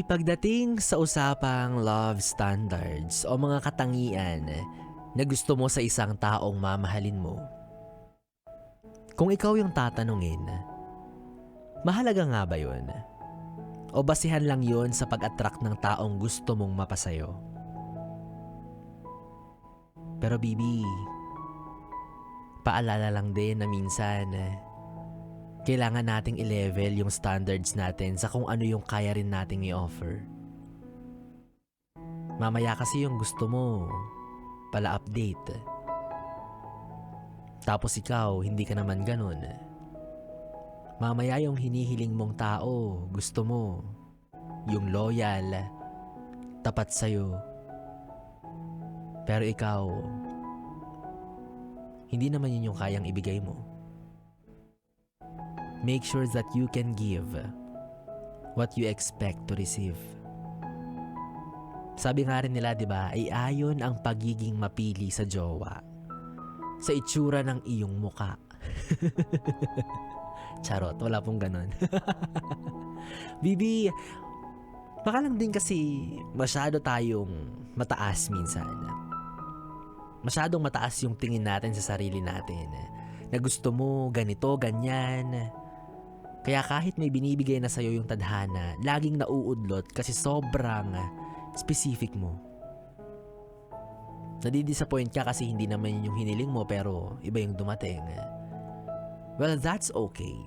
pagdating sa usapang love standards o mga katangian na gusto mo sa isang taong mamahalin mo, kung ikaw yung tatanungin, mahalaga nga ba yun? O basihan lang yun sa pag-attract ng taong gusto mong mapasayo? Pero Bibi, paalala lang din na minsan, kailangan nating i-level yung standards natin sa kung ano yung kaya rin nating i-offer. Mamaya kasi yung gusto mo, pala update. Tapos ikaw, hindi ka naman ganun. Mamaya yung hinihiling mong tao, gusto mo, yung loyal, tapat sa'yo. Pero ikaw, hindi naman yun yung kayang ibigay mo. Make sure that you can give what you expect to receive. Sabi nga rin nila, di ba, ay ayon ang pagiging mapili sa jowa sa itsura ng iyong muka. Charot, wala pong ganun. Bibi, baka lang din kasi masyado tayong mataas minsan. Masyadong mataas yung tingin natin sa sarili natin. Na gusto mo ganito, ganyan. Kaya kahit may binibigay na sa'yo yung tadhana, laging nauudlot kasi sobrang specific mo. Nadidisappoint ka kasi hindi naman yun yung hiniling mo pero iba yung dumating. Well, that's okay.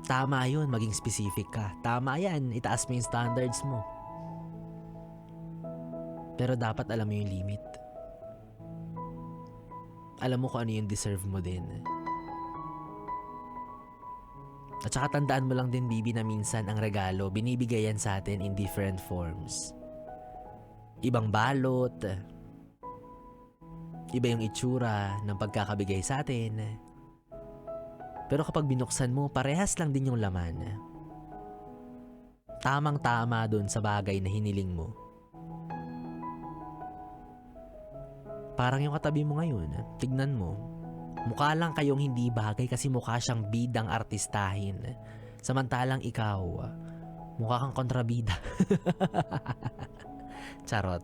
Tama yun, maging specific ka. Tama yan, itaas mo yung standards mo. Pero dapat alam mo yung limit. Alam mo kung ano yung deserve mo din. At saka tandaan mo lang din, Bibi, na minsan ang regalo, binibigay yan sa atin in different forms. Ibang balot, iba yung itsura ng pagkakabigay sa atin. Pero kapag binuksan mo, parehas lang din yung laman. Tamang-tama dun sa bagay na hiniling mo. Parang yung katabi mo ngayon, tignan mo. Mukha lang kayong hindi bagay kasi mukha siyang bidang artistahin. Samantalang ikaw, mukha kang kontrabida. Charot.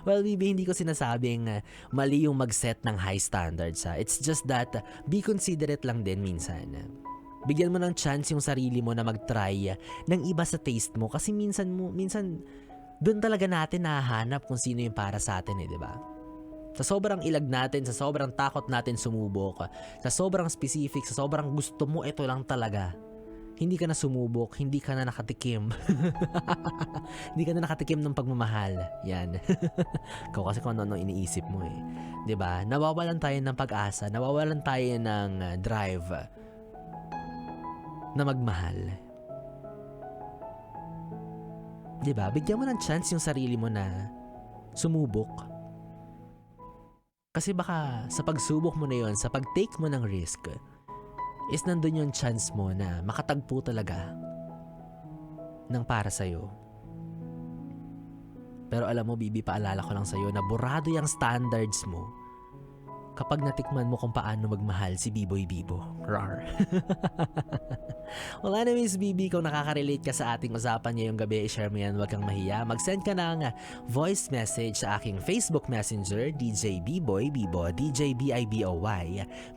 Well, Bibi, hindi ko sinasabing mali yung mag-set ng high standards. It's just that be considerate lang din minsan. Bigyan mo ng chance yung sarili mo na mag-try ng iba sa taste mo kasi minsan doon talaga natin nahahanap kung sino yung para sa atin, di ba? Sa sobrang ilag natin, sa sobrang takot natin sumubok, sa sobrang specific, sa sobrang gusto mo, ito lang talaga. Hindi ka na sumubok, hindi ka na nakatikim. Hindi ka na nakatikim ng pagmamahal. Yan. Ikaw kasi kung ano iniisip mo eh. 'Di ba? Nawawalan tayo ng pag-asa, nawawalan tayo ng drive na magmahal. 'Di ba? Bigyan mo ng chance yung sarili mo na sumubok. Kasi baka sa pagsubok mo na yon, sa pag-take mo ng risk, is nandun yung chance mo na makatagpo talaga ng para sa'yo. Pero alam mo, Bibi, paalala ko lang sa'yo na burado yung standards mo kapag natikman mo kung paano magmahal si Biboy Bibo. Rar. Well, anyways, Bibi, kung nakaka-relate ka sa ating usapan ngayong gabi, i-share mo yan, huwag kang mahiya. Mag-send ka ng voice message sa aking Facebook Messenger, DJ Biboy Bibo, DJ B-I-B-O-Y,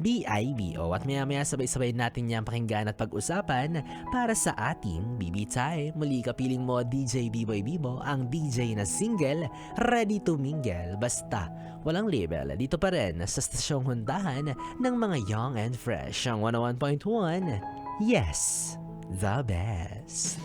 B-I-B-O. At maya-maya sabay-sabay natin yan pakinggan at pag-usapan para sa ating Bibi Time. Muli kapiling mo, DJ Biboy Bibo, ang DJ na single, ready to mingle. Basta, walang label. Dito pa rin sa stasyong hundahan ng mga young and fresh. Ang 101.1, yes, the best.